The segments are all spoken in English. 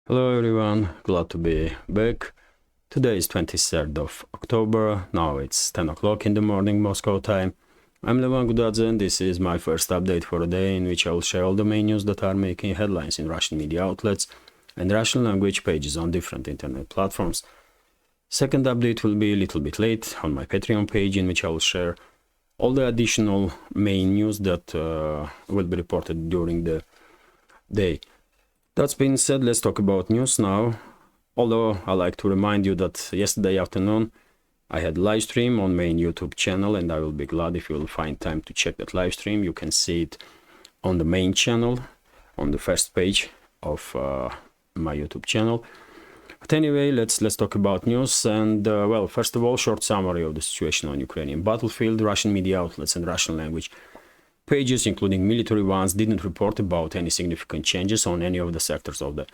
Hello everyone, glad to be back. Today is 23rd of October, now it's 10 o'clock in the morning Moscow time. I'm Levan Gudadze and this is my first update for a day in which I will share all the main news that are making headlines in Russian media outlets and Russian language pages on different internet platforms. Second update will be a little bit late on my Patreon page in which I will share all the additional main news that will be reported during the day. That's been said, let's talk about news now. Although I like to remind you that yesterday afternoon I had live stream on main YouTube channel and I will be glad if you will find time to check that live stream. You can see it on the main channel, on the first page of my YouTube channel. But anyway, let's talk about news and well, first of all, short summary of the situation on Ukrainian battlefield. Russian media outlets and Russian language pages, including military ones, didn't report about any significant changes on any of the sectors of the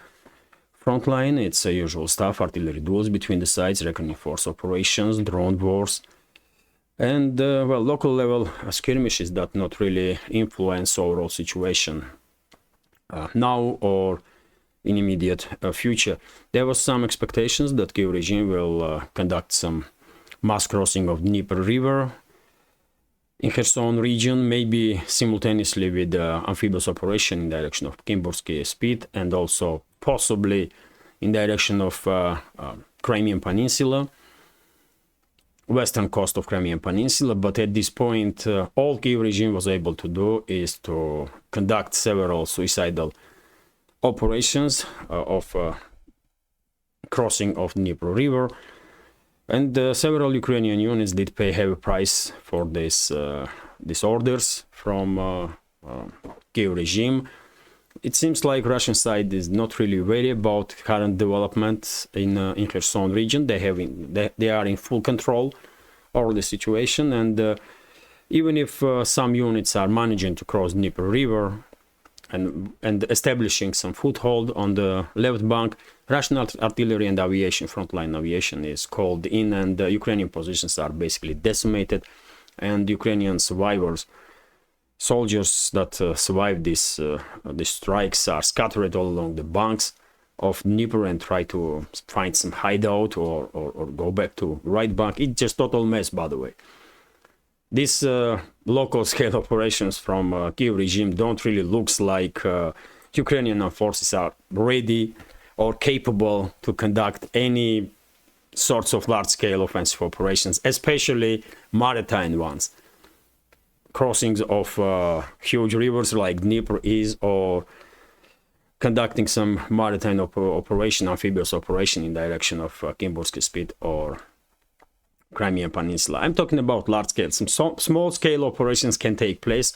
front line. It's usual stuff: artillery duels between the sides, reckoning force operations, drone wars, and well, local level skirmishes that not really influence overall situation now or in immediate future. There was some expectations that Kiev regime will conduct some mass crossing of Dnieper River in Kherson region, maybe simultaneously with amphibious operation in direction of Kimbursky Spit and also possibly in direction of Crimean Peninsula, western coast of Crimean Peninsula. But at this point, all Kiev regime was able to do is to conduct several suicidal operations of crossing of Dnieper River. And several Ukrainian units did pay heavy price for these orders from Kiev regime. It seems like Russian side is not really worried about current developments in Kherson region. They are in full control over the situation, and even if some units are managing to cross Dnieper River and establishing some foothold on the left bank, Russian artillery and aviation, frontline aviation, is called in, and Ukrainian positions are basically decimated, and Ukrainian survivors, soldiers that survived these strikes, are scattered all along the banks of Dnieper and try to find some hideout or go back to right bank. It's just total mess, by the way. These local scale operations from Kiev regime don't really look like Ukrainian forces are ready or capable to conduct any sorts of large scale offensive operations, especially maritime ones. Crossings of huge rivers like Dnieper is, or conducting some maritime operation, amphibious operation in direction of Kimbursky Spit or Crimean Peninsula. I'm talking about large scale. Some small scale operations can take place.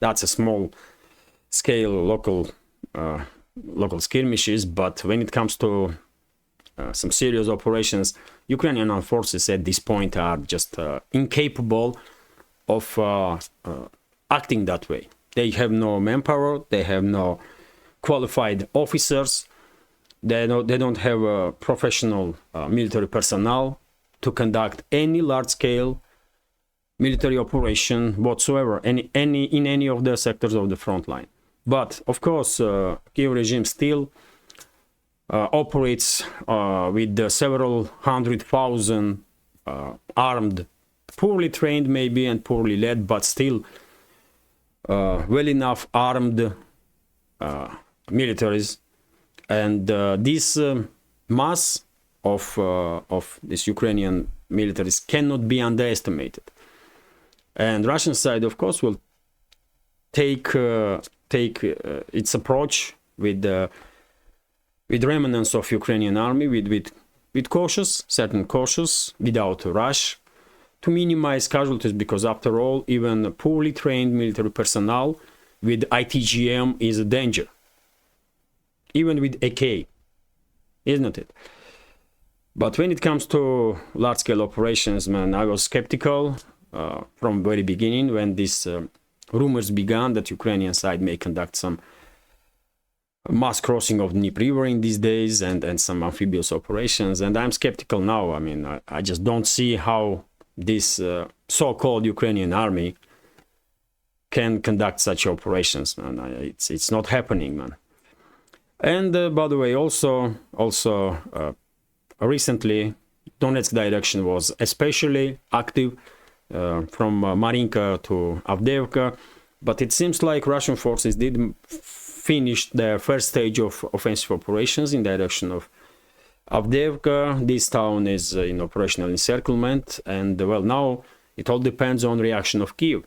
That's a small scale local skirmishes, but when it comes to some serious operations, Ukrainian armed forces at this point are just incapable of acting that way. They have no manpower, they have no qualified officers, they don't have professional military personnel to conduct any large-scale military operation whatsoever, in any of the sectors of the front line. But of course, Kiev regime still operates with several 100,000 armed, poorly trained maybe and poorly led, but still well enough armed militaries. And this mass of this Ukrainian militaries cannot be underestimated. And Russian side, of course, will take its approach with remnants of Ukrainian army with certain cautious, without a rush, to minimize casualties, because after all, even poorly trained military personnel with ITGM is a danger, even with AK, isn't it? But when it comes to large-scale operations, man, I was skeptical from very beginning when these rumors began that Ukrainian side may conduct some mass crossing of Dnieper River in these days and some amphibious operations. And I'm skeptical now. I mean, I just don't see how this so-called Ukrainian army can conduct such operations, man. It's not happening, man. And by the way, also recently, Donetsk direction was especially active from Marinka to Avdiivka, but it seems like Russian forces did finish their first stage of offensive operations in direction of Avdiivka. This town is in operational encirclement, and well, now it all depends on reaction of Kiev.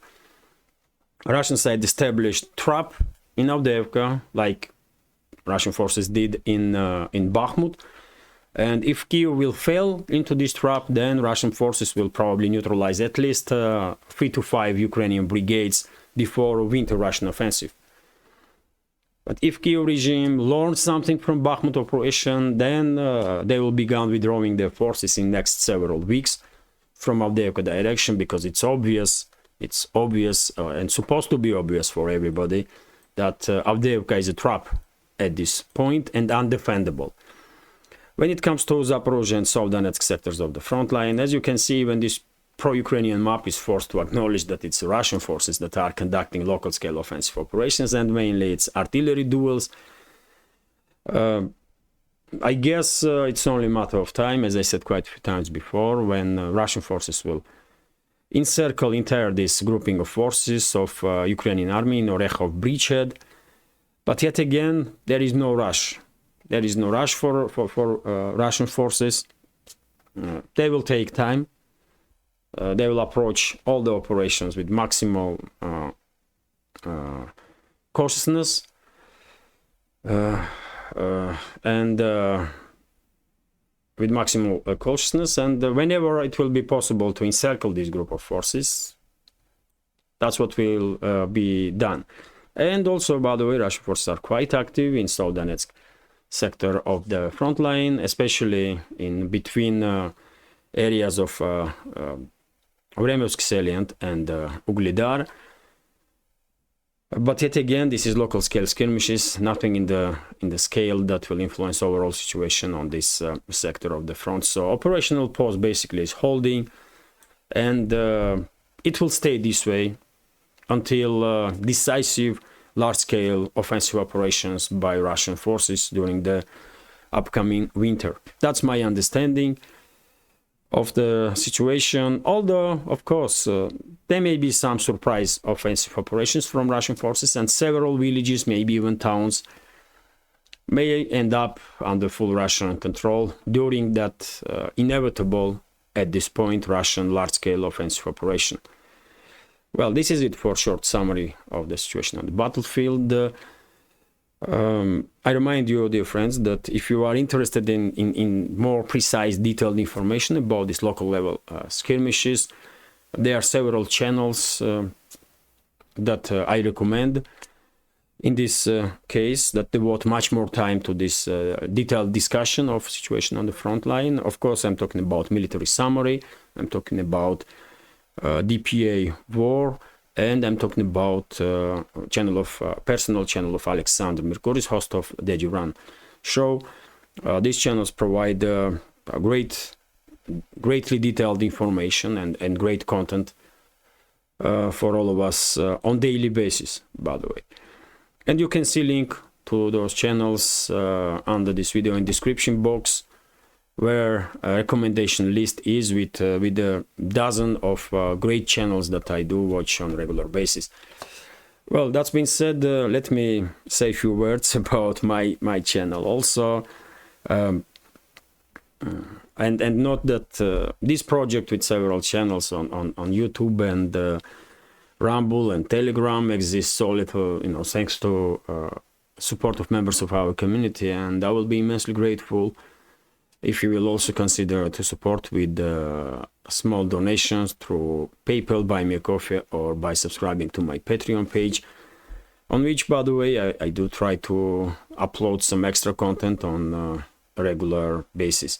Russian side established trap in Avdiivka, like Russian forces did in Bakhmut. And if Kiev will fail into this trap, then Russian forces will probably neutralize at least 3 to 5 Ukrainian brigades before winter Russian offensive. But if Kiev regime learns something from Bakhmut operation, then they will begin withdrawing their forces in next several weeks from Avdiivka direction, because it's obvious and supposed to be obvious for everybody that Avdiivka is a trap at this point and undefendable. When it comes to Zaporozhye and South Donetsk sectors of the front line, as you can see, even this pro-Ukrainian map is forced to acknowledge that it's Russian forces that are conducting local-scale offensive operations, and mainly it's artillery duels. I guess it's only a matter of time, as I said quite a few times before, when Russian forces will encircle entire this grouping of forces of Ukrainian army in Orekhov bridgehead. But yet again, there is no rush. There is no rush for Russian forces. They will take time. They will approach all the operations with maximal cautiousness and whenever it will be possible to encircle this group of forces, that's what will be done. And also, by the way, Russian forces are quite active in South Donetsk sector of the front line, especially in between areas of Vremelsk salient and Uglidar. But yet again, this is local scale skirmishes, nothing in the scale that will influence overall situation on this sector of the front. So operational pause basically is holding, and it will stay this way until decisive large-scale offensive operations by Russian forces during the upcoming winter. That's my understanding of the situation, although, of course, there may be some surprise offensive operations from Russian forces, and several villages, maybe even towns, may end up under full Russian control during that inevitable, at this point, Russian large-scale offensive operation. Well, this is it for a short summary of the situation on the battlefield. I remind you, dear friends, that if you are interested in more precise, detailed information about these local level skirmishes, there are several channels that I recommend in this case that devote much more time to this detailed discussion of situation on the front line. Of course, I'm talking about military summary, I'm talking about DPA war, and I'm talking about personal channel of Alexander Merkuris, host of the Duran show. These channels provide greatly detailed information and great content for all of us on daily basis, by the way. And you can see link to those channels under this video in description box, where a recommendation list is with a dozen of great channels that I do watch on a regular basis. Well, that's been said, let me say a few words about my channel also. And note that this project with several channels on YouTube and Rumble and Telegram exists solely thanks to support of members of our community, and I will be immensely grateful if you will also consider to support with small donations through PayPal, Buy Me a Coffee, or by subscribing to my Patreon page, on which, by the way, I do try to upload some extra content on a regular basis.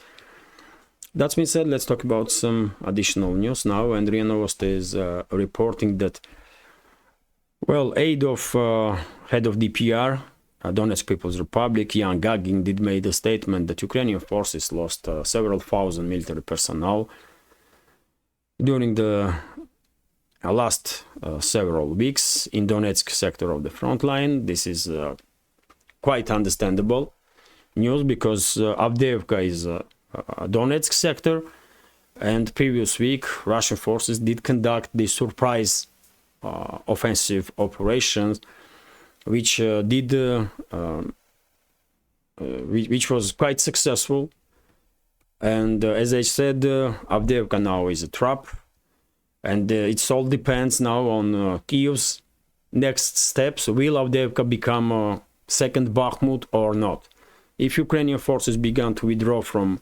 That being said, let's talk about some additional news now. And RIA Novosti is reporting that, well, head of DPR, Donetsk People's Republic, Yan Gagin, did made a statement that Ukrainian forces lost several thousand military personnel during the last several weeks in Donetsk sector of the front line. This is quite understandable news, because Avdiivka is a Donetsk sector, and previous week Russian forces did conduct the surprise offensive operations, which which was quite successful. And as I said, Avdiivka now is a trap, and it all depends now on Kyiv's next steps. Will Avdiivka become a second Bakhmut or not? If Ukrainian forces began to withdraw from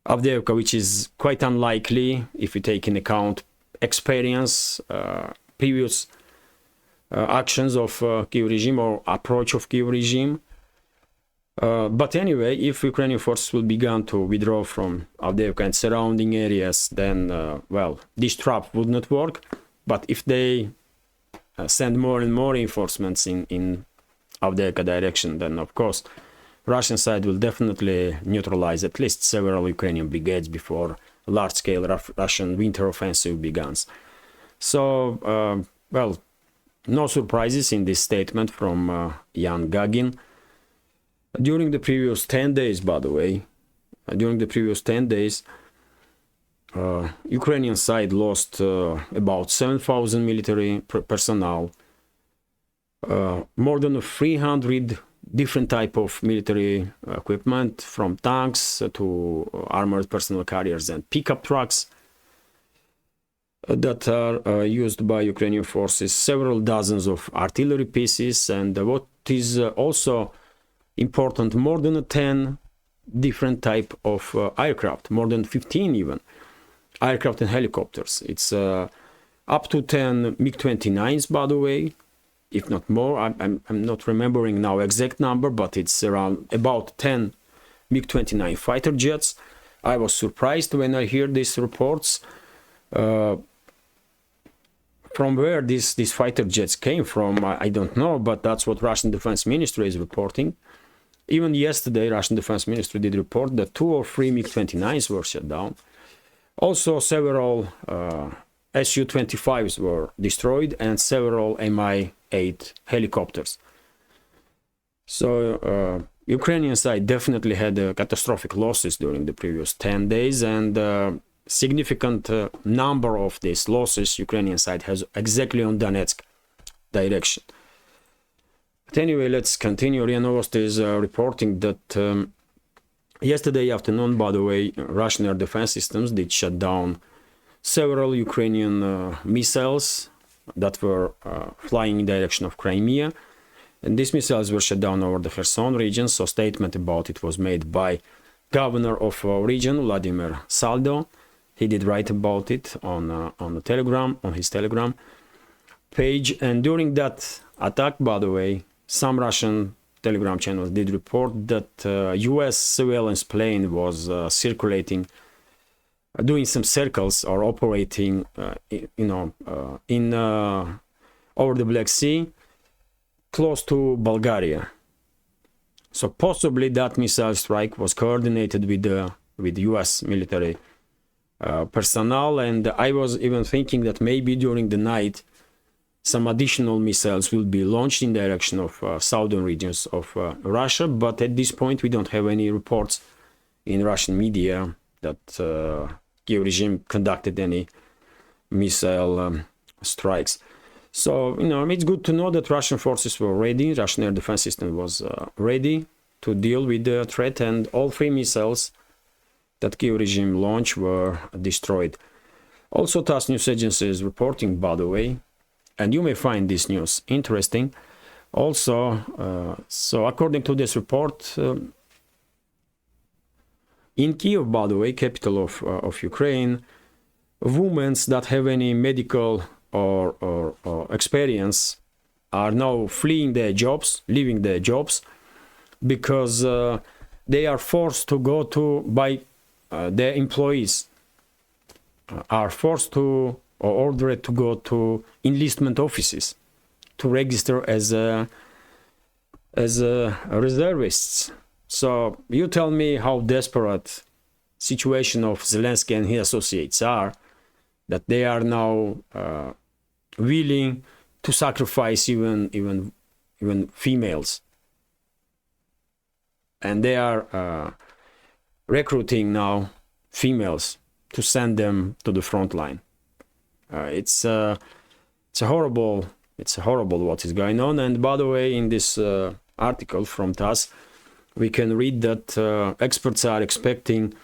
Avdiivka, which is quite unlikely if you take into account experience, previous actions of Kyiv regime or approach of Kyiv regime. But anyway, if Ukrainian forces will begin to withdraw from Avdiivka and surrounding areas, then, well, this trap would not work. But if they send more and more reinforcements in Avdiivka direction, then, of course, Russian side will definitely neutralize at least several Ukrainian brigades before large-scale Russian winter offensive begins. So, well, no surprises in this statement from Yan Gagin. During the previous 10 days, by the way, Ukrainian side lost about 7,000 military personnel, more than 300 different type of military equipment, from tanks to armored personnel carriers and pickup trucks that are used by Ukrainian forces, several dozens of artillery pieces, and what is also important, more than 10 different type of aircraft, more than 15 even, aircraft and helicopters. It's up to 10 MiG-29s, by the way, if not more. I'm not remembering now exact number, but it's around about 10 MiG-29 fighter jets. I was surprised when I hear these reports. From where these fighter jets came from, I don't know, but that's what Russian Defense Ministry is reporting. Even yesterday, Russian Defense Ministry did report that 2 or 3 MiG-29s were shot down. Also, several Su-25s were destroyed and several Mi-8 helicopters. So, Ukrainian side definitely had catastrophic losses during the previous 10 days, and significant number of these losses Ukrainian side has exactly on Donetsk direction. But anyway, let's continue. RIA Novosti is reporting that yesterday afternoon, by the way, Russian air defense systems did shut down several Ukrainian missiles that were flying in direction of Crimea. And these missiles were shut down over the Kherson region. So statement about it was made by governor of region, Vladimir Saldo. He did write about it on his Telegram page. And during that attack, by the way, some Russian Telegram channels did report that U.S. surveillance plane was circulating, doing some circles or operating, over the Black Sea, close to Bulgaria. So possibly that missile strike was coordinated with U.S. military personnel, and I was even thinking that maybe during the night some additional missiles will be launched in direction of southern regions of Russia, but at this point we don't have any reports in Russian media that Kyiv regime conducted any missile strikes. So, it's good to know that Russian forces were ready, Russian air defense system was ready to deal with the threat, and all 3 missiles that Kyiv regime launched were destroyed. Also, TASS news agency is reporting, by the way, and you may find this news interesting. Also, so according to this report, in Kyiv, by the way, capital of Ukraine, women that have any medical or experience are now fleeing their jobs, leaving their jobs, because they are forced to go to, by their employees, are forced to or ordered to go to enlistment offices to register as reservists. So you tell me how desperate situation of Zelensky and his associates are, that they are now willing to sacrifice even females and they are recruiting now females to send them to the front line. It's a horrible what is going on. And by the way, in this article from TASS, we can read that experts are expecting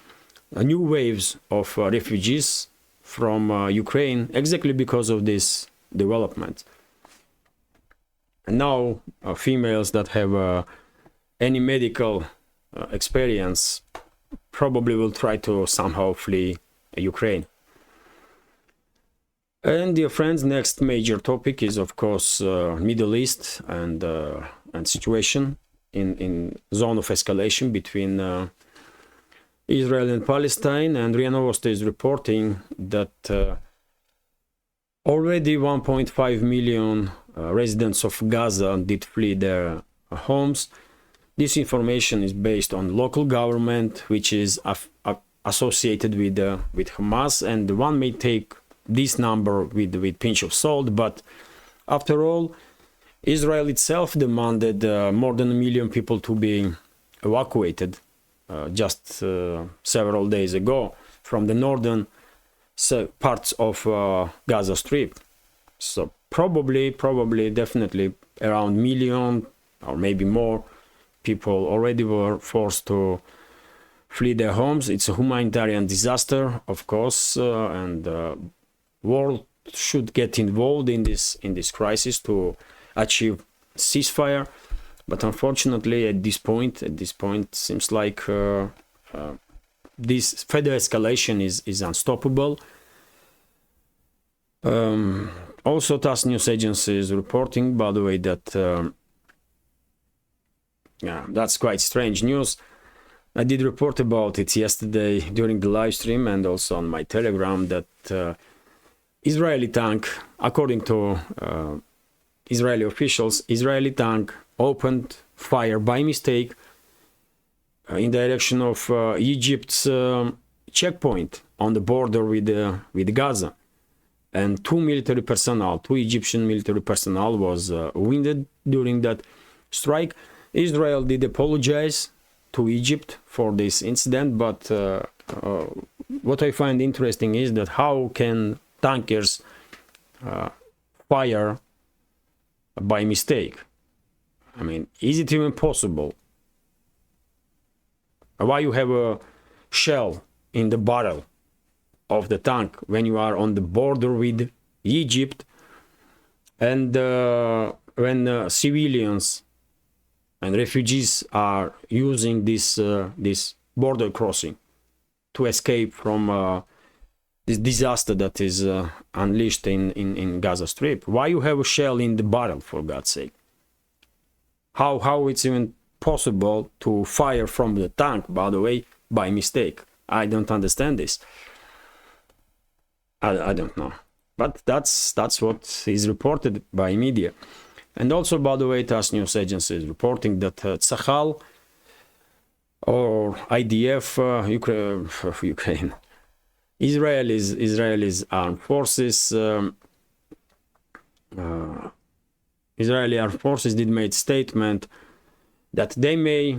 new waves of refugees from Ukraine exactly because of this development. And now females that have any medical experience probably will try to somehow flee Ukraine. And dear friends, next major topic is of course Middle East and situation in zone of escalation between Israel and Palestine. And RIA Novosti is reporting that already 1.5 million residents of Gaza did flee their homes. This information is based on local government, which is associated with Hamas, and one may take this number with pinch of salt, but after all, Israel itself demanded more than 1 million people to be evacuated just several days ago from the northern parts of Gaza Strip. So probably, definitely around 1 million or maybe more people already were forced to flee their homes. It's a humanitarian disaster, of course, and world should get involved in this crisis to achieve ceasefire. But unfortunately, at this point, seems like this further escalation is unstoppable. Also, TASS news agency is reporting, by the way, that that's quite strange news. I did report about it yesterday during the live stream and also on my Telegram that Israeli tank, according to Israeli officials, Israeli tank opened fire by mistake in direction of Egypt's checkpoint on the border with Gaza, and two Egyptian military personnel was wounded during that strike. Israel did apologize to Egypt for this incident, but what I find interesting is that how can tankers fire by mistake? I mean, is it even possible? Why you have a shell in the barrel of the tank when you are on the border with Egypt, and when civilians and refugees are using this border crossing to escape from this disaster that is unleashed in Gaza Strip? Why you have a shell in the barrel, for God's sake? How it's even possible to fire from the tank, by the way, by mistake? I don't understand this. I don't know. But that's what is reported by media. And also, by the way, TASS news agency is reporting that Tzahal or IDF, Ukraine, Israelis armed forces, Israeli armed forces did make statement that they may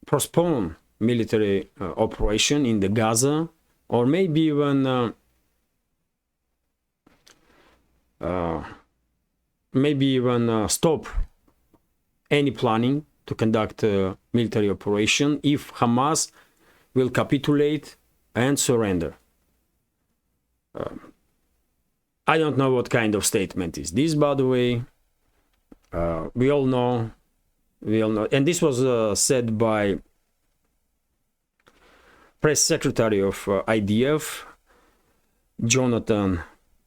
postpone military operation in the Gaza, or maybe even stop any planning to conduct a military operation if Hamas will capitulate and surrender. I don't know what kind of statement is this, by the way. We all know, and this was said by press secretary of IDF, Jonathan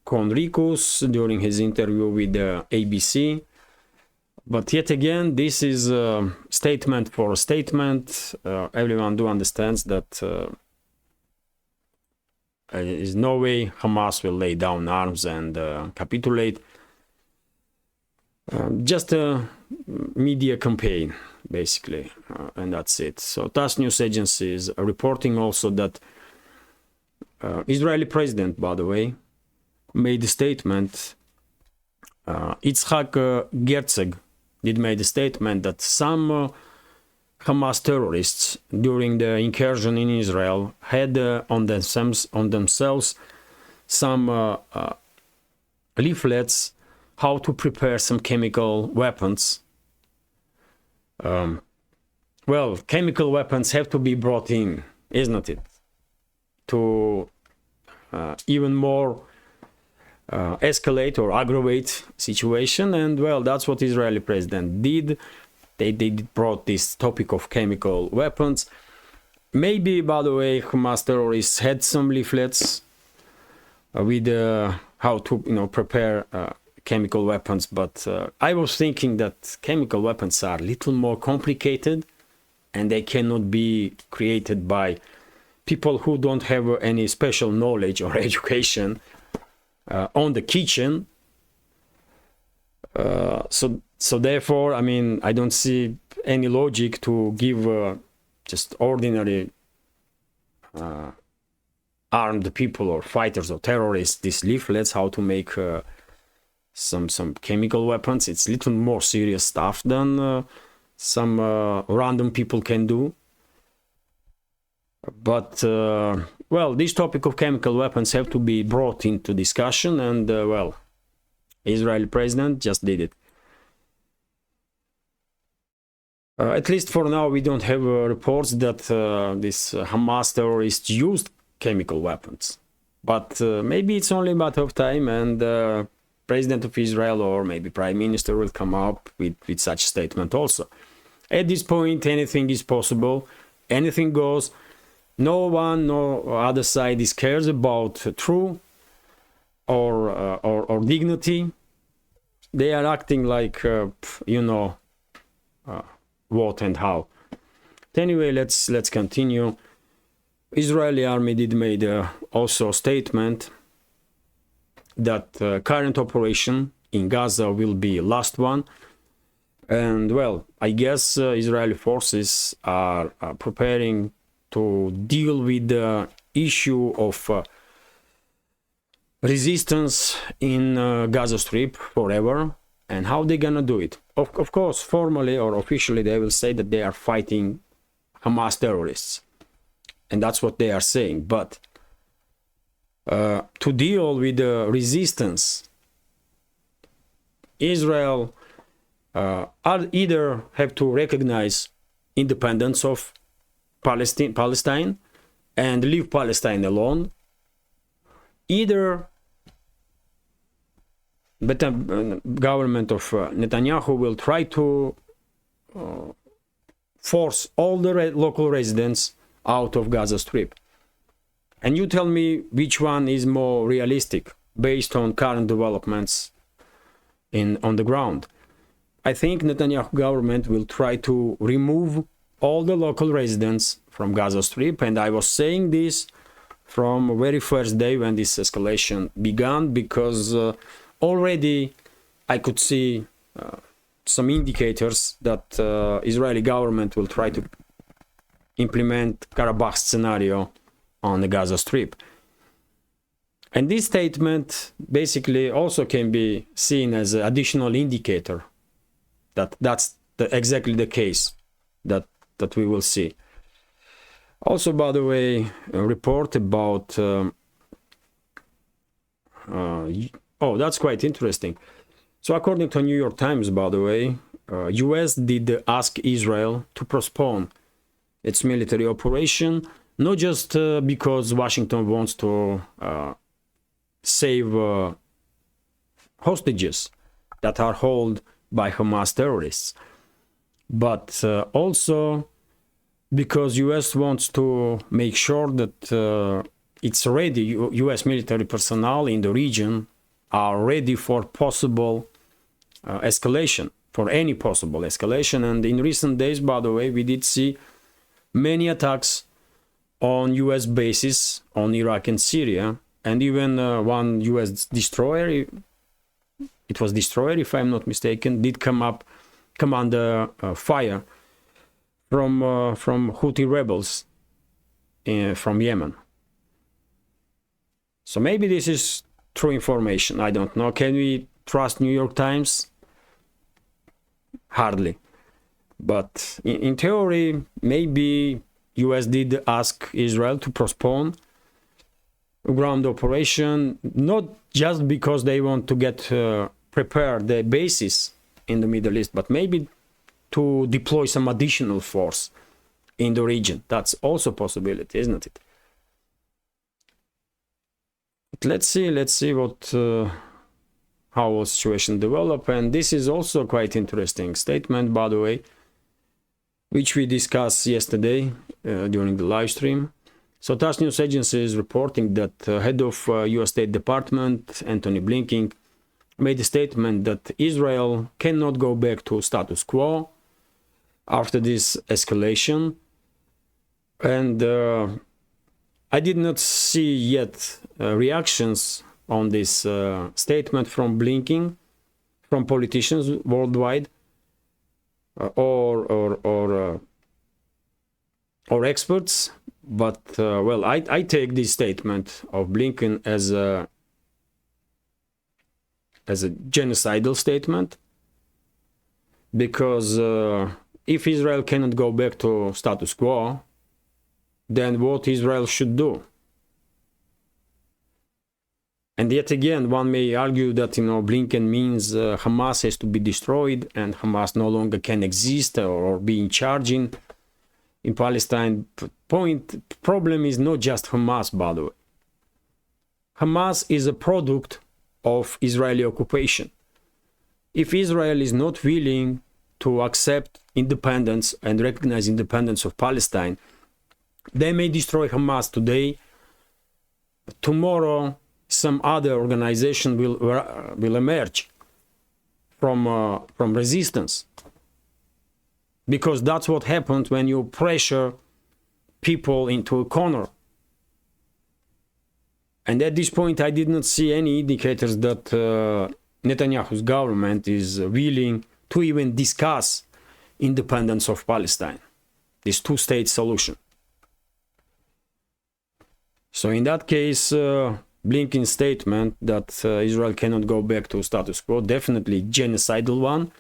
Conricus, during his interview with ABC. But yet again, this is a statement for a statement. Everyone do understands that there is no way Hamas will lay down arms and capitulate. Just a media campaign, basically, and that's it. So TASS news agency is reporting also that Israeli president, by the way, made a statement. Yitzhak Herzog did make a statement that some Hamas terrorists during the incursion in Israel had on themselves some leaflets how to prepare some chemical weapons. Well, chemical weapons have to be brought in, isn't it? To even more escalate or aggravate situation. And well, that's what Israeli president did. They brought this topic of chemical weapons. Maybe, by the way, Hamas terrorists had some leaflets with how to prepare chemical weapons, but I was thinking that chemical weapons are a little more complicated and they cannot be created by people who don't have any special knowledge or education on the kitchen. So therefore, I mean, I don't see any logic to give just ordinary armed people or fighters or terrorists these leaflets how to make some chemical weapons. It's a little more serious stuff than some random people can do. But well, this topic of chemical weapons have to be brought into discussion, and well, Israeli president just did it. At least for now, we don't have reports that this Hamas terrorists used chemical weapons. But maybe it's only a matter of time, and President of Israel or maybe Prime Minister will come up with such statement also. At this point, anything is possible, anything goes. No one, no other side is cares about truth or dignity. They are acting like, what and how. Anyway, let's continue. Israeli army did made also a statement that current operation in Gaza will be last one. And well, I guess Israeli forces are preparing to deal with the issue of resistance in Gaza Strip forever. And how they gonna do it? Of course, formally or officially, they will say that they are fighting Hamas terrorists. And that's what they are saying. But to deal with the resistance, Israel either have to recognize independence of Palestine and leave Palestine alone, either the government of Netanyahu will try to force all the local residents out of Gaza Strip. And you tell me which one is more realistic based on current developments on the ground. I think Netanyahu government will try to remove all the local residents from Gaza Strip, and I was saying this from very first day when this escalation began, because already I could see some indicators that Israeli government will try to implement Karabakh scenario on the Gaza Strip. And this statement basically also can be seen as an additional indicator that that's exactly the case that we will see. Also, by the way, a report about oh, that's quite interesting. So according to New York Times, by the way, US did ask Israel to postpone its military operation, not just because Washington wants to save hostages that are held by Hamas terrorists, but also because US wants to make sure that it's ready, US military personnel in the region are ready for possible escalation, for any possible escalation. And in recent days, by the way, we did see many attacks on US bases on Iraq and Syria, and even one US destroyer, it was destroyer if I'm not mistaken, did come under fire from Houthi rebels from Yemen. So maybe this is true information, I don't know. Can we trust New York Times? Hardly. But in theory, maybe US did ask Israel to postpone ground operation, not just because they want to get prepared the bases in the Middle East, but maybe to deploy some additional force in the region. That's also a possibility, isn't it? But let's see what how the situation develop. And this is also quite interesting statement, by the way, which we discussed yesterday during the live stream. So TASS news agency is reporting that head of US State Department Antony Blinken made a statement that Israel cannot go back to status quo after this escalation. And I did not see yet reactions on this statement from Blinken, from politicians worldwide, or experts. But well, I take this statement of Blinken as a genocidal statement, because if Israel cannot go back to status quo, then what Israel should do? And yet again, one may argue that, you know, Blinken means Hamas has to be destroyed and Hamas no longer can exist or be in charge in Palestine. Problem is not just Hamas, by the way. Hamas is a product of Israeli occupation. If Israel is not willing to accept independence and recognize independence of Palestine, they may destroy Hamas today. Tomorrow, some other organization will emerge from resistance, because that's what happens when you pressure people into a corner. And at this point, I did not see any indicators that Netanyahu's government is willing to even discuss independence of Palestine, this two-state solution. So in that case, Blinken's statement that Israel cannot go back to status quo, definitely genocidal one,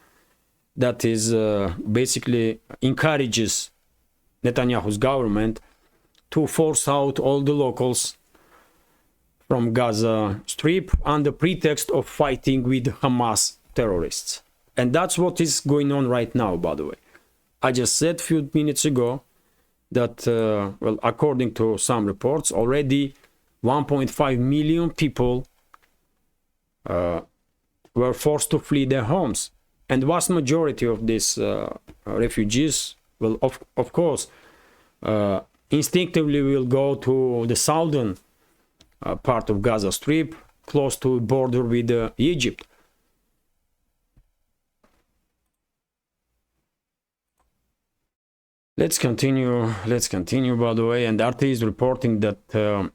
that is basically encourages Netanyahu's government to force out all the locals from Gaza Strip under pretext of fighting with Hamas terrorists. And that's what is going on right now, by the way. I just said a few minutes ago that, well, according to some reports, already 1.5 million people were forced to flee their homes. And vast majority of these refugees will, of course, instinctively will go to the southern part of Gaza Strip, close to border with Egypt. Let's continue, by the way. And RT is reporting that,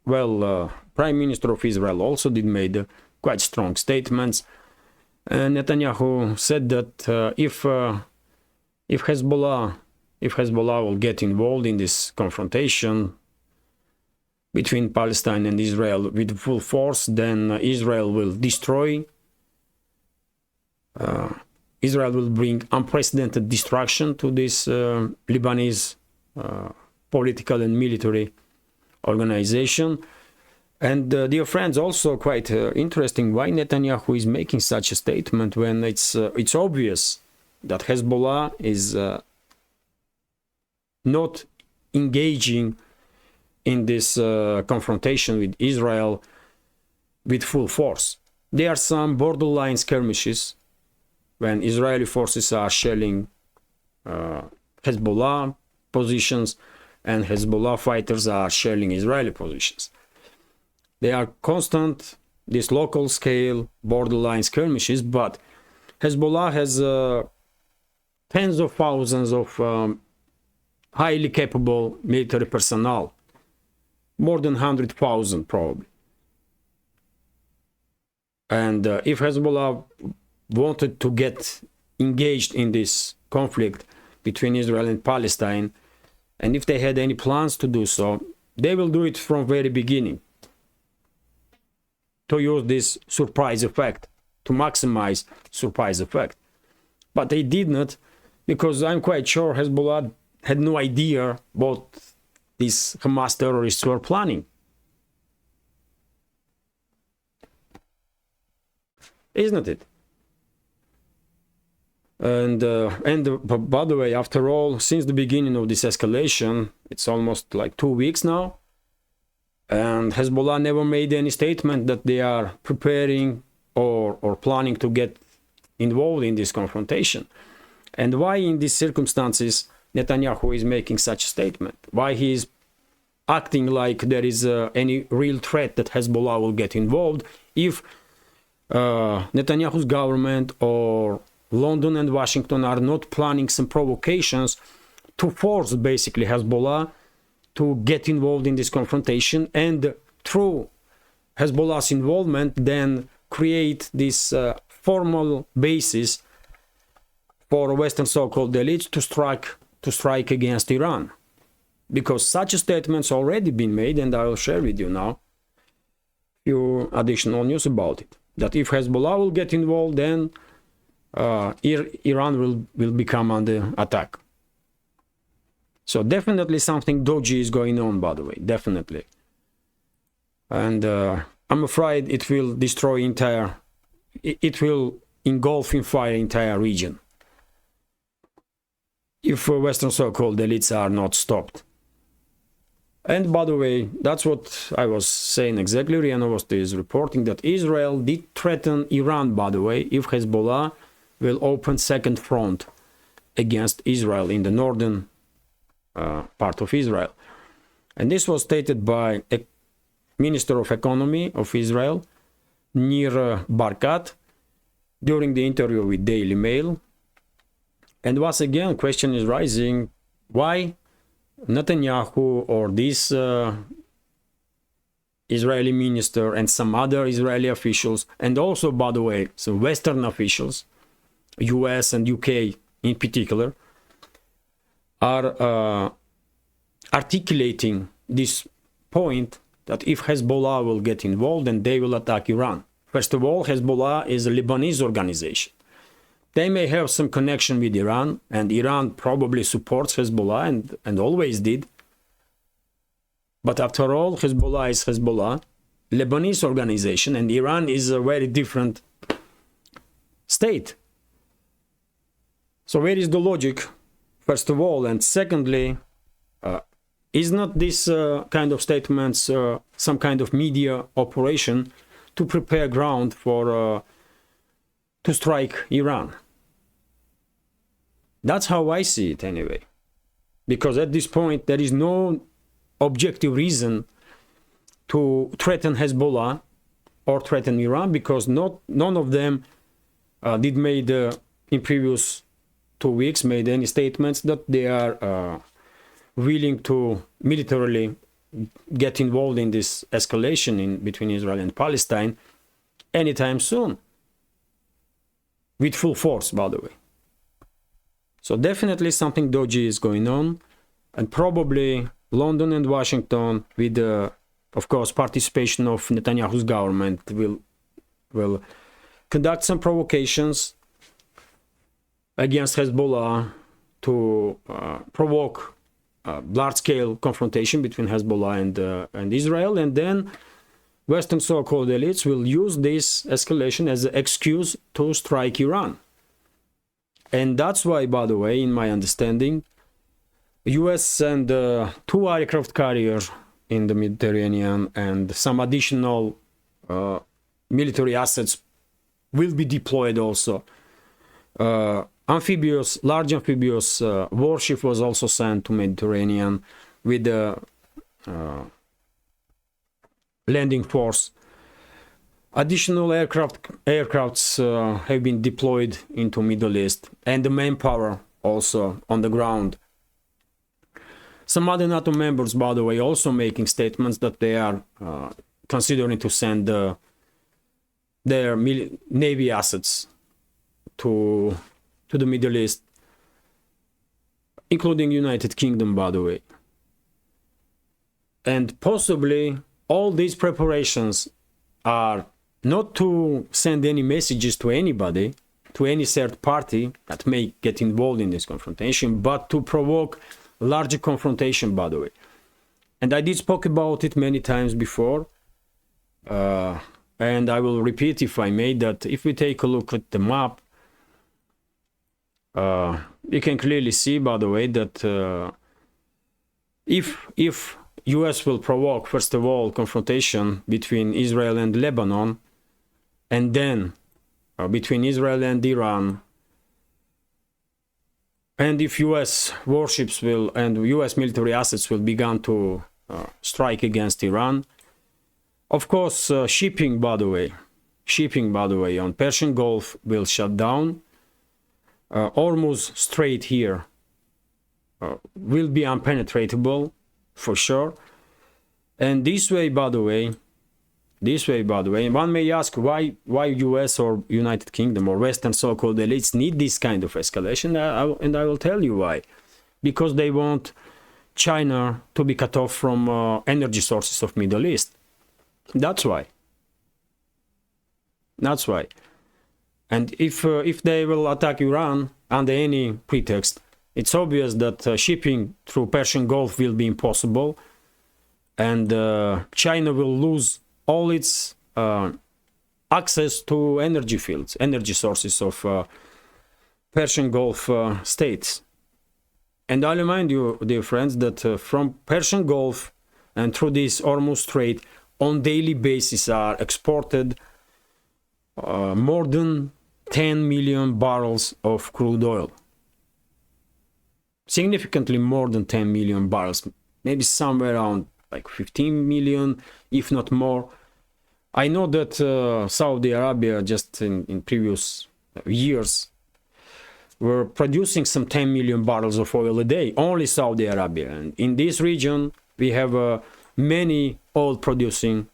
Prime Minister of Israel also did made quite strong statements. Netanyahu said that if Hezbollah will get involved in this confrontation between Palestine and Israel with full force, then Israel will destroy. Israel will bring unprecedented destruction to this Lebanese political and military organization. And dear friends, also quite interesting why Netanyahu is making such a statement when it's obvious that Hezbollah is not engaging in this confrontation with Israel with full force. There are some borderline skirmishes when Israeli forces are shelling Hezbollah positions and Hezbollah fighters are shelling Israeli positions. They are constant, this local scale borderline skirmishes, but Hezbollah has tens of thousands of highly capable military personnel, more than 100,000 probably. And if Hezbollah wanted to get engaged in this conflict between Israel and Palestine, and if they had any plans to do so, they will do it from very beginning, to use this surprise effect, to maximize surprise effect. But they did not, because I'm quite sure Hezbollah had no idea what these Hamas terrorists were planning. Isn't it? And by the way, after all, since the beginning of this escalation, it's almost like 2 weeks now, and Hezbollah never made any statement that they are preparing or planning to get involved in this confrontation. And why in these circumstances Netanyahu is making such a statement? Why he is acting like there is any real threat that Hezbollah will get involved if Netanyahu's government or London and Washington are not planning some provocations to force basically Hezbollah to get involved in this confrontation, and through Hezbollah's involvement then create this formal basis for Western so-called elites to strike against Iran. Because such a statement's already been made, and I will share with you now few additional news about it. That if Hezbollah will get involved, then Iran will become under attack. So definitely something dodgy is going on, by the way, definitely. And I'm afraid it will destroy it will engulf in fire entire region if Western so-called elites are not stopped. And by the way, that's what I was saying exactly. RIA Novosti is reporting that Israel did threaten Iran, by the way, if Hezbollah will open second front against Israel in the northern part of Israel. And this was stated by a Minister of Economy of Israel, Nir Barkat, during the interview with Daily Mail. And once again, question is rising, why Netanyahu or this Israeli minister and some other Israeli officials, and also, by the way, some Western officials, US and UK in particular, are articulating this point that if Hezbollah will get involved, then they will attack Iran. First of all, Hezbollah is a Lebanese organization. They may have some connection with Iran, and Iran probably supports Hezbollah and always did. But after all, Hezbollah is Hezbollah, Lebanese organization, and Iran is a very different state. So where is the logic, first of all? And secondly, is not this kind of statements some kind of media operation to prepare ground for to strike Iran? That's how I see it anyway. Because at this point, there is no objective reason to threaten Hezbollah or threaten Iran, because none of them did made in previous 2 weeks made any statements that they are willing to militarily get involved in this escalation between Israel and Palestine anytime soon, with full force, by the way. So definitely something dodgy is going on, and probably London and Washington, with of course participation of Netanyahu's government, will conduct some provocations against Hezbollah to provoke large-scale confrontation between Hezbollah and Israel, and then Western so-called elites will use this escalation as an excuse to strike Iran. And that's why, by the way, in my understanding, US and 2 aircraft carriers in the Mediterranean and some additional military assets will be deployed also. Large amphibious warship was also sent to Mediterranean with the landing force. Additional aircrafts have been deployed into Middle East, and the manpower also on the ground. Some other NATO members, by the way, also making statements that they are considering to send their Navy assets to the Middle East, including United Kingdom, by the way. And possibly all these preparations are not to send any messages to anybody, to any third party that may get involved in this confrontation, but to provoke larger confrontation, by the way. And I did spoke about it many times before, and I will repeat if I may, that if we take a look at the map, you can clearly see, by the way, that if US will provoke, first of all, confrontation between Israel and Lebanon, and then between Israel and Iran, and if US warships will and US military assets will begin to strike against Iran, of course, shipping, by the way, on Persian Gulf will shut down. Hormuz Strait here will be unpenetratable for sure. And this way, by the way, one may ask why US or United Kingdom or Western so-called elites need this kind of escalation, and I will tell you why. Because they want China to be cut off from energy sources of Middle East. That's why. And if they will attack Iran under any pretext, it's obvious that shipping through Persian Gulf will be impossible, and China will lose all its access to energy fields, energy sources of Persian Gulf states. And I remind you, dear friends, that from Persian Gulf and through this Hormuz Strait, on daily basis are exported more than 10 million barrels of crude oil. Significantly more than 10 million barrels, maybe somewhere around like 15 million, if not more. I know that Saudi Arabia just in previous years were producing some 10 million barrels of oil a day, only Saudi Arabia. And in this region, we have many oil-producing,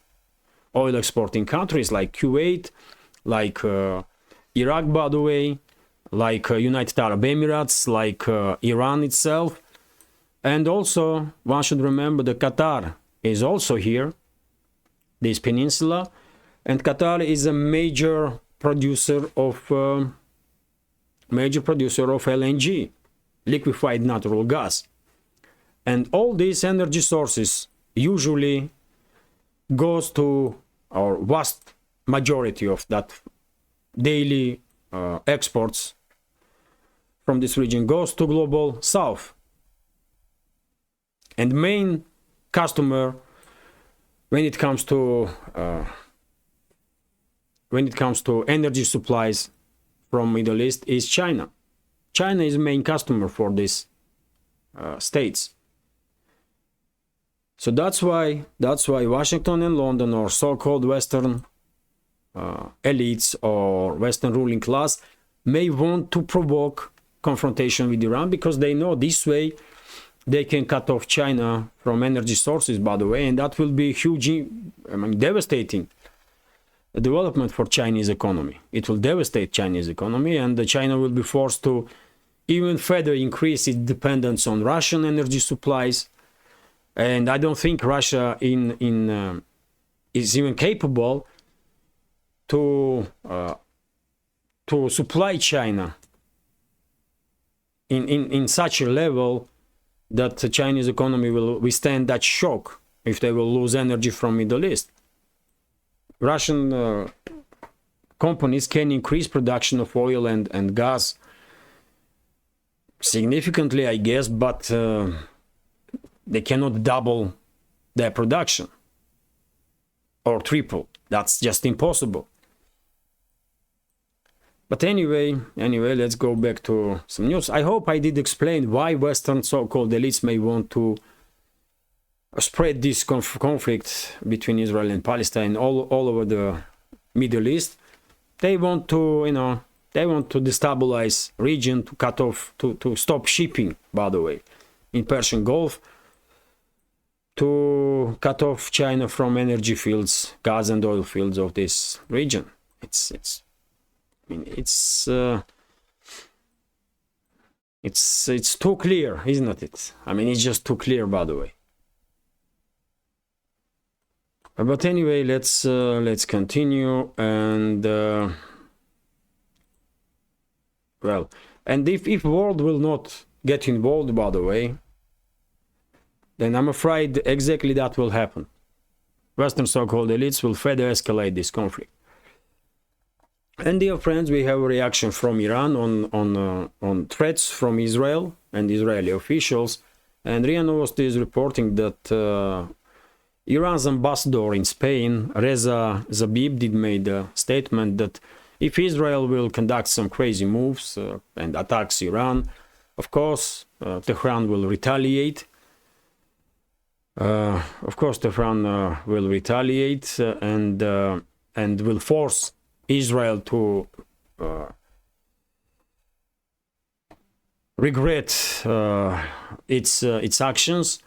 oil-exporting countries like Kuwait, like Iraq, by the way, like United Arab Emirates, like Iran itself. And also, one should remember that Qatar is also here, this peninsula, and Qatar is a major producer of LNG, liquefied natural gas. And all these energy sources usually goes to, or vast majority of that daily exports from this region goes to global south. And main customer when it comes to energy supplies from Middle East is China. China is the main customer for these states. So that's why Washington and London, or so-called Western elites or Western ruling class, may want to provoke confrontation with Iran, because they know this way they can cut off China from energy sources, by the way, and that will be huge, devastating development for Chinese economy. It will devastate Chinese economy, and China will be forced to even further increase its dependence on Russian energy supplies. And I don't think Russia is even capable to supply China in such a level that the Chinese economy will withstand that shock if they will lose energy from Middle East. Russian companies can increase production of oil and gas significantly, I guess, but they cannot double their production or triple. That's just impossible. But anyway, let's go back to some news. I hope I did explain why Western so-called elites may want to spread this conflict between Israel and Palestine all over the Middle East. They want to, they want to destabilize region, to cut off, to stop shipping, by the way, in Persian Gulf, to cut off China from energy fields, gas and oil fields of this region. It's too clear, isn't it? It's just too clear, by the way. But anyway, let's continue, and well, and if world will not get involved, by the way, then I'm afraid exactly that will happen. Western so-called elites will further escalate this conflict. And dear friends, we have a reaction from Iran on threats from Israel and Israeli officials. And RIA Novosti is reporting that Iran's ambassador in Spain, Reza Zabib, did made a statement that if Israel will conduct some crazy moves and attacks Iran, of course, Tehran will retaliate. Of course, Tehran will retaliate and will force Israel to regret its actions.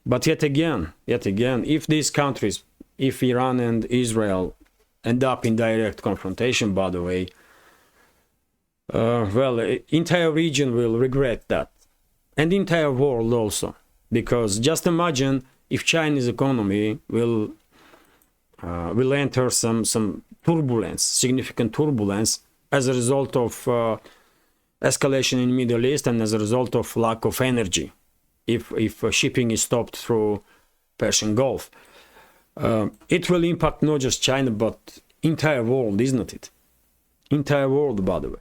But yet again, if these countries, if Iran and Israel end up in direct confrontation, by the way, well, entire region will regret that, and the entire world also, because just imagine if Chinese economy will enter some turbulence, significant turbulence, as a result of escalation in Middle East and as a result of lack of energy. If shipping is stopped through Persian Gulf, it will impact not just China but entire world, isn't it? Entire world, by the way.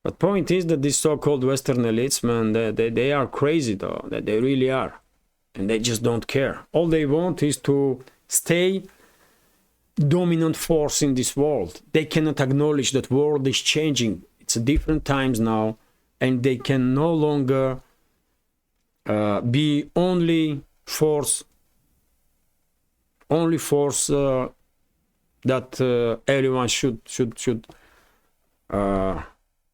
But point is that these so-called Western elites, man, they are crazy, though. That they really are, and they just don't care. All they want is to stay dominant force in this world. They cannot acknowledge that world is changing. It's different times now. And they can no longer be only force that everyone should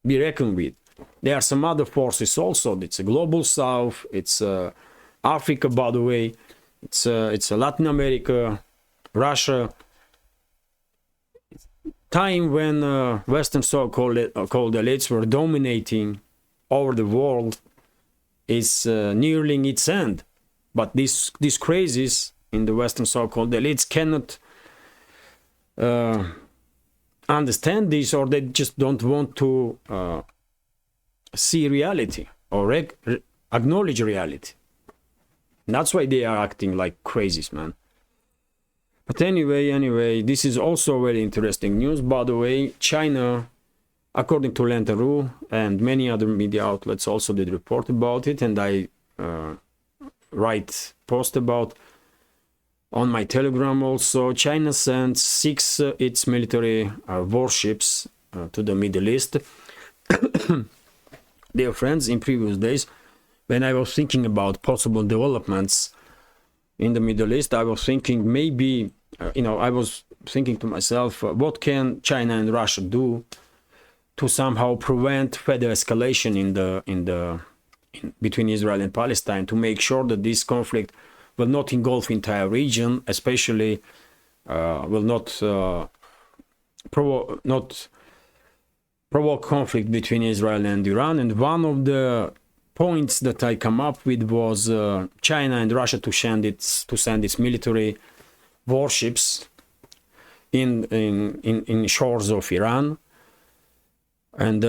be reckoned with. There are some other forces also. It's a global South. It's Africa, by the way. It's Latin America, Russia. Time when Western so-called elites were dominating over the world is nearing its end. But these crazies in the Western so-called elites cannot understand this, or they just don't want to see reality or acknowledge reality. And that's why they are acting like crazies, man. But anyway, this is also very interesting news. By the way, China, according to Lenta.ru and many other media outlets also did report about it, and I write post about on my Telegram also. China sent 6 its military warships to the Middle East. Dear friends, in previous days, when I was thinking about possible developments in the Middle East, I was thinking maybe, I was thinking to myself, what can China and Russia do to somehow prevent further escalation between Israel and Palestine, to make sure that this conflict will not engulf the entire region, especially will not provoke conflict between Israel and Iran. And one of the points that I come up with was China and Russia to send its military warships in shores of Iran and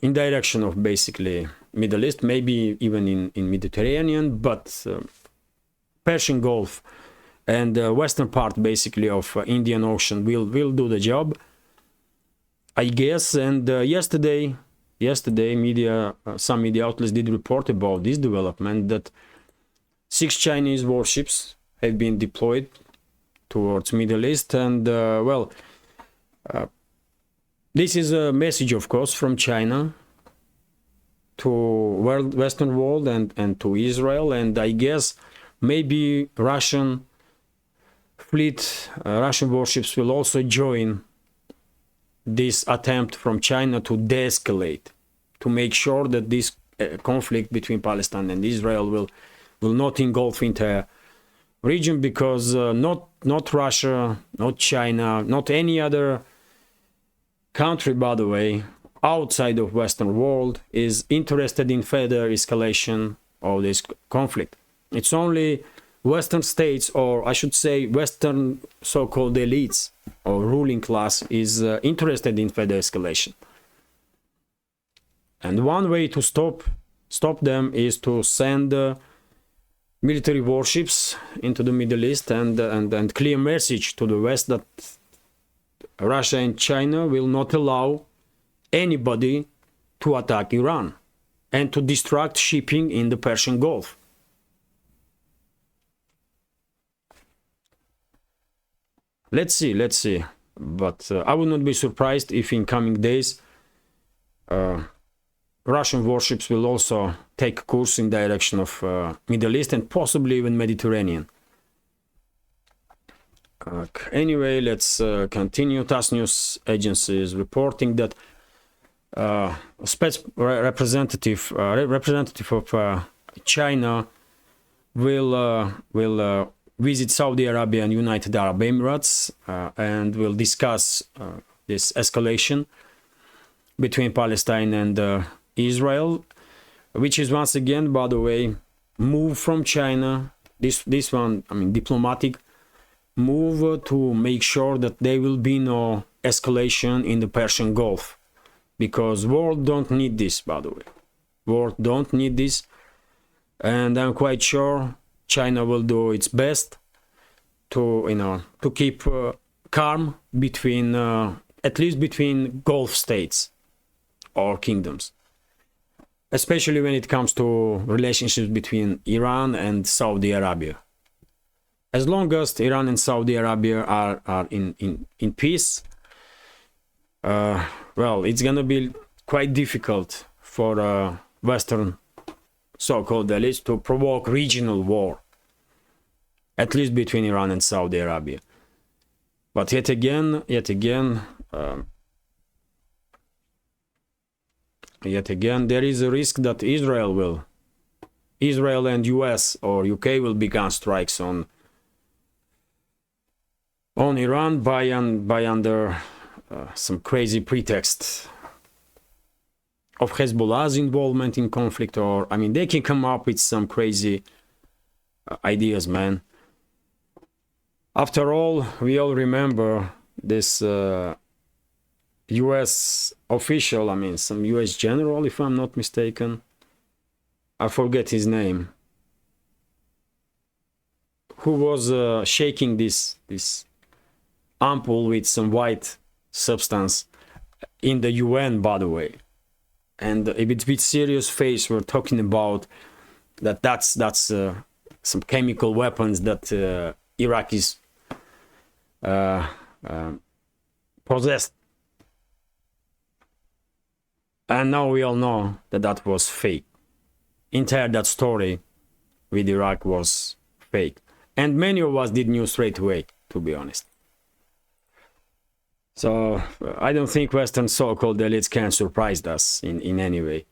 in direction of basically Middle East, maybe even in Mediterranean, but Persian Gulf and western part basically of Indian Ocean will do the job, I guess. And yesterday some media outlets did report about this development, that 6 Chinese warships have been deployed towards Middle East. And this is a message, of course, from China to Western world and to Israel. And I guess maybe Russian fleet, Russian warships will also join this attempt from China to de-escalate, to make sure that this conflict between Palestine and Israel will not engulf the entire region, because not Russia, not China, not any other country, by the way, outside of Western world is interested in further escalation of this conflict. It's only Western states, or I should say Western so-called elites, or ruling class is interested in further escalation. And one way to stop them is to send military warships into the Middle East and clear message to the West that Russia and China will not allow anybody to attack Iran and to distract shipping in the Persian Gulf. Let's see. But I would not be surprised if in coming days Russian warships will also take course in direction of Middle East and possibly even Mediterranean. Anyway, let's continue. TASS news agency is reporting that a representative of China will visit Saudi Arabia and United Arab Emirates and will discuss this escalation between Palestine and Israel, which is once again, by the way, move from China. This one, I mean, diplomatic move to make sure that there will be no escalation in the Persian Gulf, because world don't need this, by the way. World don't need this, and I'm quite sure China will do its best to keep calm between at least between Gulf states or kingdoms, especially when it comes to relationships between Iran and Saudi Arabia. As long as Iran and Saudi Arabia are in peace, well, it's gonna be quite difficult for Western so-called elites to provoke regional war, at least between Iran and Saudi Arabia. But yet again, there is a risk that Israel and US or UK will begin strikes on Iran by under some crazy pretext of Hezbollah's involvement in conflict, or I mean, they can come up with some crazy ideas, man. After all, we all remember this US official, I mean, some US general, if I'm not mistaken. I forget his name. Who was shaking this ampoule with some white substance in the UN, by the way. And a bit serious face, we're talking about that's some chemical weapons that Iraqis possessed. And now we all know that was fake. Entire that story with Iraq was fake. And many of us did knew straight away, to be honest. So I don't think Western so-called elites can surprise us in any way.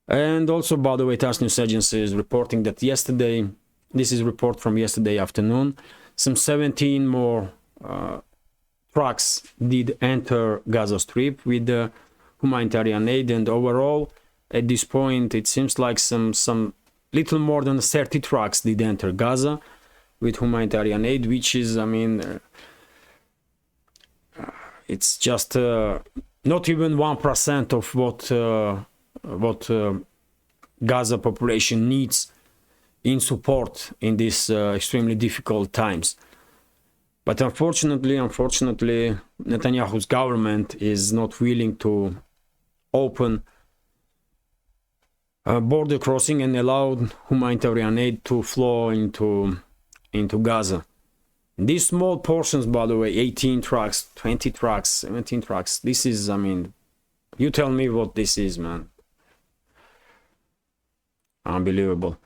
And also, by the way, TASS news agency is reporting that yesterday, this is a report from yesterday afternoon, some 17 more trucks did enter Gaza Strip with the humanitarian aid, and overall, at this point, it seems like some little more than 30 trucks did enter Gaza with humanitarian aid, which is, I mean, it's just not even 1% of what Gaza population needs in support in these extremely difficult times. But unfortunately, Netanyahu's government is not willing to open a border crossing and allow humanitarian aid to flow into Gaza. These small portions, by the way, 18 trucks, 20 trucks, 17 trucks, this is, I mean, you tell me what this is, man. Unbelievable.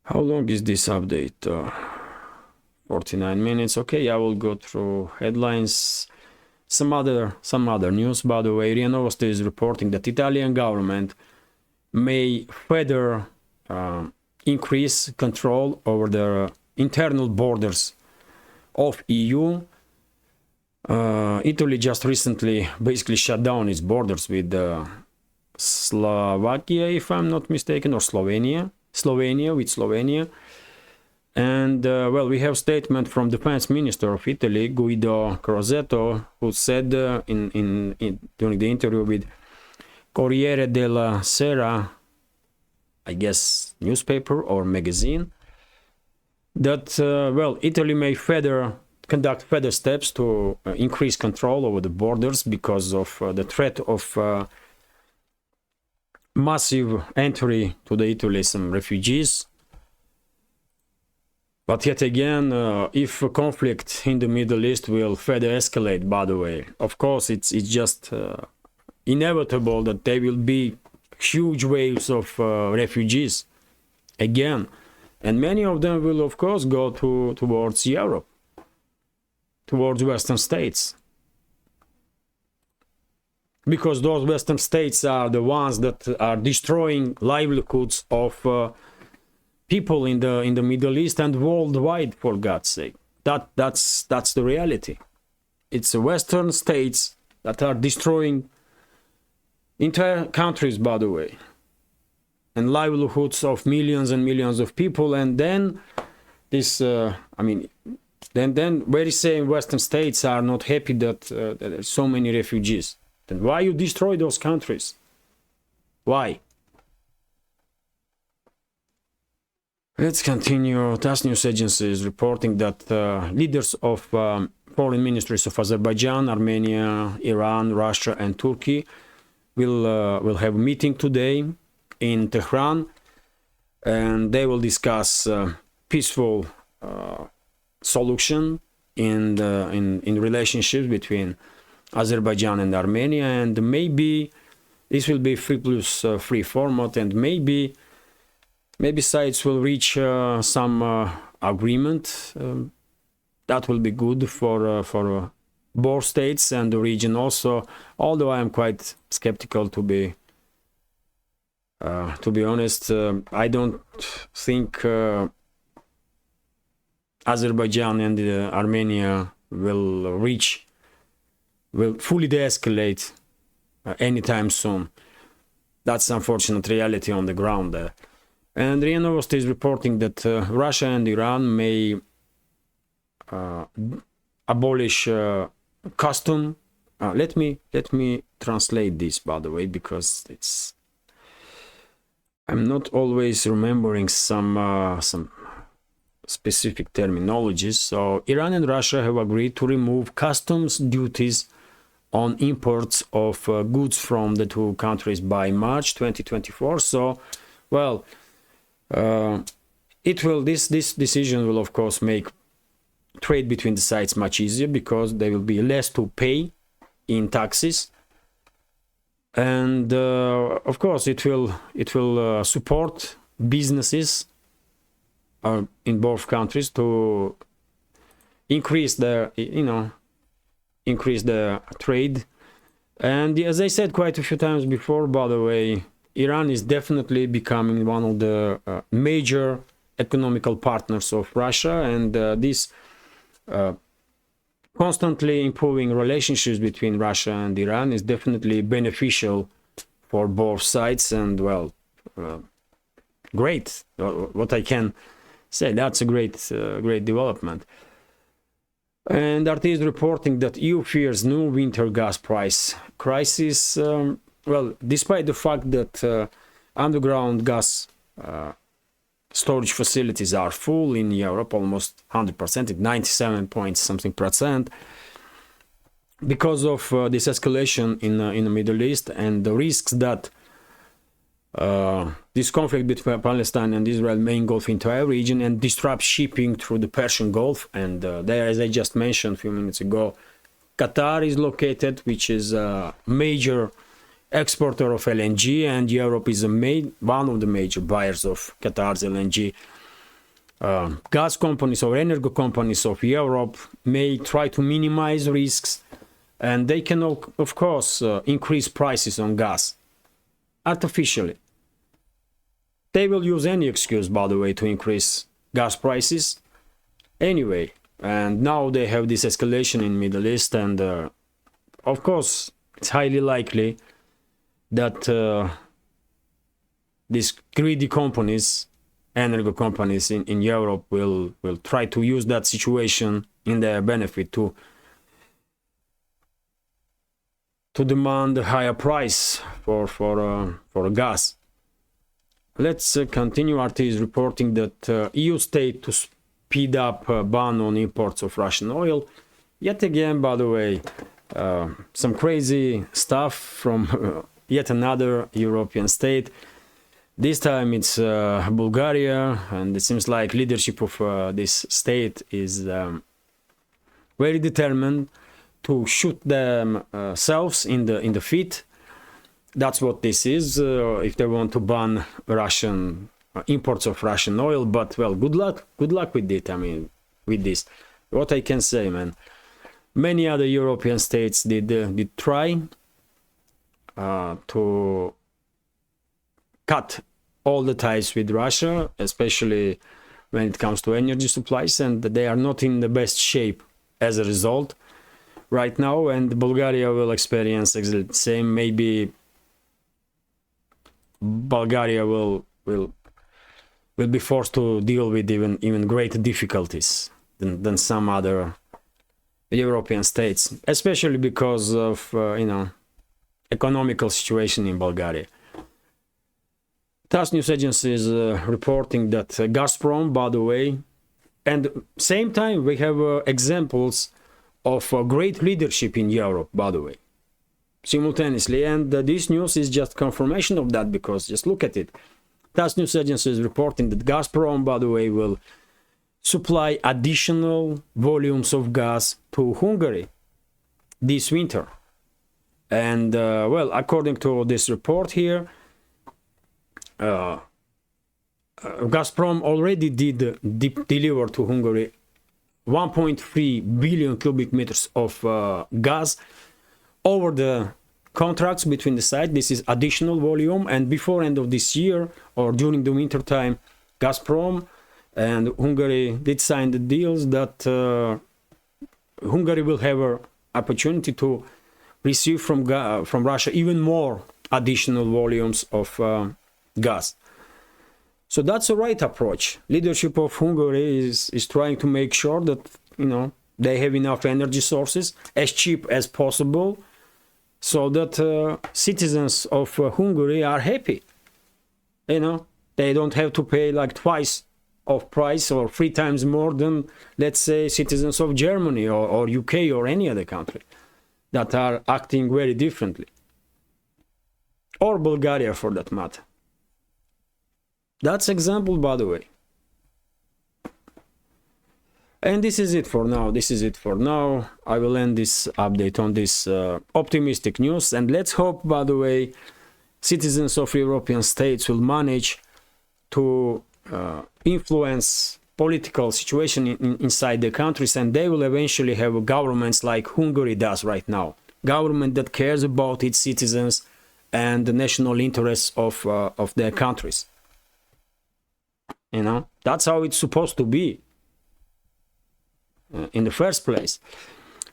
How long is this update? 49 minutes. Okay, I will go through headlines. Some other news, by the way. RIA Novosti is reporting that Italian government may further increase control over the internal borders of EU. Italy just recently basically shut down its borders with Slovakia, if I'm not mistaken, or Slovenia with Slovenia. And well, we have statement from Defense Minister of Italy, Guido Crosetto, who said during the interview with Corriere della Sera, I guess newspaper or magazine, that well, Italy may conduct further steps to increase control over the borders because of the threat of massive entry to the Italy some refugees. But yet again, if a conflict in the Middle East will further escalate, by the way, of course it's just inevitable that there will be huge waves of refugees again, and many of them will of course go towards Europe, towards Western states, because those Western states are the ones that are destroying livelihoods of people in the Middle East and worldwide, for God's sake. That's the reality. It's the Western states that are destroying entire countries, by the way, and livelihoods of millions and millions of people. And then this, then very same Western states are not happy that there's so many refugees. Then why you destroy those countries? Why? Let's continue. TASS news agency is reporting that leaders of foreign ministries of Azerbaijan, Armenia, Iran, Russia, and Turkey will have a meeting today in Tehran, and they will discuss peaceful solution in relationships between Azerbaijan and Armenia, and maybe this will be 3+3 format, and maybe sides will reach some agreement. That will be good for both states and the region also, although I am quite skeptical, to be honest. I don't think Azerbaijan and Armenia will fully de-escalate anytime soon. That's unfortunate reality on the ground there. And RIA Novosti is reporting that Russia and Iran may abolish custom. Let me translate this, by the way, because I'm not always remembering some specific terminologies. So Iran and Russia have agreed to remove customs duties on imports of goods from the two countries by March 2024. So, well, this decision will of course make trade between the sides much easier, because there will be less to pay in taxes, and of course it will support businesses in both countries to increase their trade. And as I said quite a few times before, by the way, Iran is definitely becoming one of the major economical partners of Russia, and this constantly improving relationships between Russia and Iran is definitely beneficial for both sides. And well, great. What I can say, that's a great development. And RT is reporting that EU fears new winter gas price crisis. Well, despite the fact that underground gas storage facilities are full in Europe, almost 100%, at 97 point something percent, because of this escalation in the Middle East and the risks that this conflict between Palestine and Israel may engulf the entire region and disrupt shipping through the Persian Gulf. And there, as I just mentioned a few minutes ago, Qatar is located, which is a major exporter of LNG, and Europe is one of the major buyers of Qatar's LNG. Gas companies or energy companies of Europe may try to minimize risks, and they can of course increase prices on gas artificially. They will use any excuse, by the way, to increase gas prices anyway. And now they have this escalation in Middle East, and of course it's highly likely that these greedy companies energy companies in Europe will try to use that situation in their benefit to demand a higher price for gas. Let's continue. RT is reporting that EU state to speed up ban on imports of Russian oil. Yet again, by the way, some crazy stuff from yet another European state. This time it's Bulgaria, and it seems like leadership of this state is very determined to shoot themselves in the feet. That's what this is. If they want to ban Russian imports of Russian oil, but well, good luck with it. I mean, with this, what I can say, man. Many other European states did try to cut all the ties with Russia, especially when it comes to energy supplies, and they are not in the best shape as a result right now, and Bulgaria will experience exactly the same. Maybe Bulgaria will be forced to deal with even greater difficulties than some other European states, especially because of economical situation in Bulgaria. TASS news agency is reporting that Gazprom, by the way, and same time we have examples of great leadership in Europe, by the way, simultaneously, and this news is just confirmation of that, because just look at it. TASS news agency is reporting that Gazprom, by the way, will supply additional volumes of gas to Hungary this winter. And well, according to this report here, Gazprom already did deliver to Hungary 1.3 billion cubic meters of gas over the contracts between the sides. This is additional volume, and before end of this year or during the winter time, Gazprom and Hungary did sign the deals that Hungary will have an opportunity to receive from Russia even more additional volumes of gas. So that's the right approach. Leadership of Hungary is trying to make sure that they have enough energy sources as cheap as possible, so that citizens of Hungary are happy. They don't have to pay like twice of price or 3 times more than, let's say, citizens of Germany or UK or any other country that are acting very differently, or Bulgaria for that matter. That's example, by the way. And this is it for now. I will end this update on this optimistic news, and let's hope, by the way, citizens of European states will manage to influence political situation inside the countries, and they will eventually have governments like Hungary does right now. Government that cares about its citizens and the national interests of their countries. That's how it's supposed to be in the first place.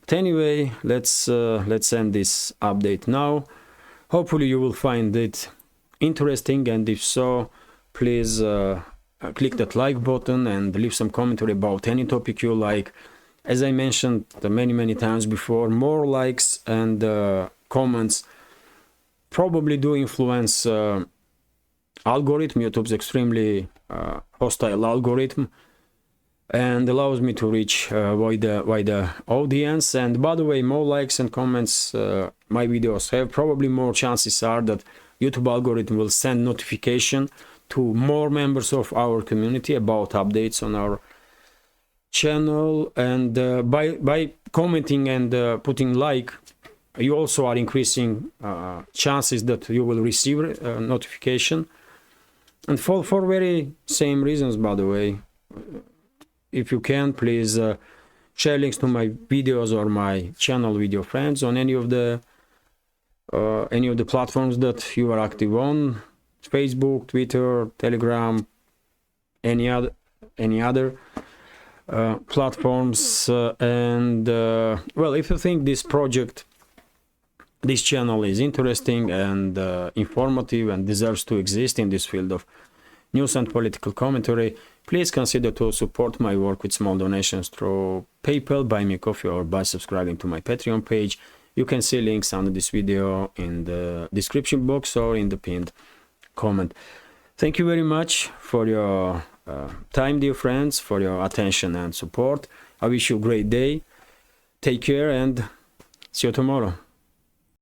But anyway, let's end this update now. Hopefully you will find it interesting, and if so, please click that like button and leave some commentary about any topic you like. As I mentioned many times before, more likes and comments probably do influence algorithm. YouTube's extremely hostile algorithm, and allows me to reach wider audience. And by the way, more likes and comments my videos have, probably more chances are that YouTube algorithm will send notification to more members of our community about updates on our channel. And by commenting and putting like, you also are increasing chances that you will receive a notification. And for very same reasons, by the way, if you can, please share links to my videos or my channel with your friends on any of the platforms that you are active on: Facebook, Twitter, Telegram, any other platforms. And well, if you think this channel is interesting and informative and deserves to exist in this field of news and political commentary, please consider to support my work with small donations through PayPal, Buy Me Coffee, or by subscribing to my Patreon page. You can see links under this video in the description box or in the pinned comment. Thank you very much for your time, dear friends, for your attention and support. I wish you a great day. Take care and see you tomorrow.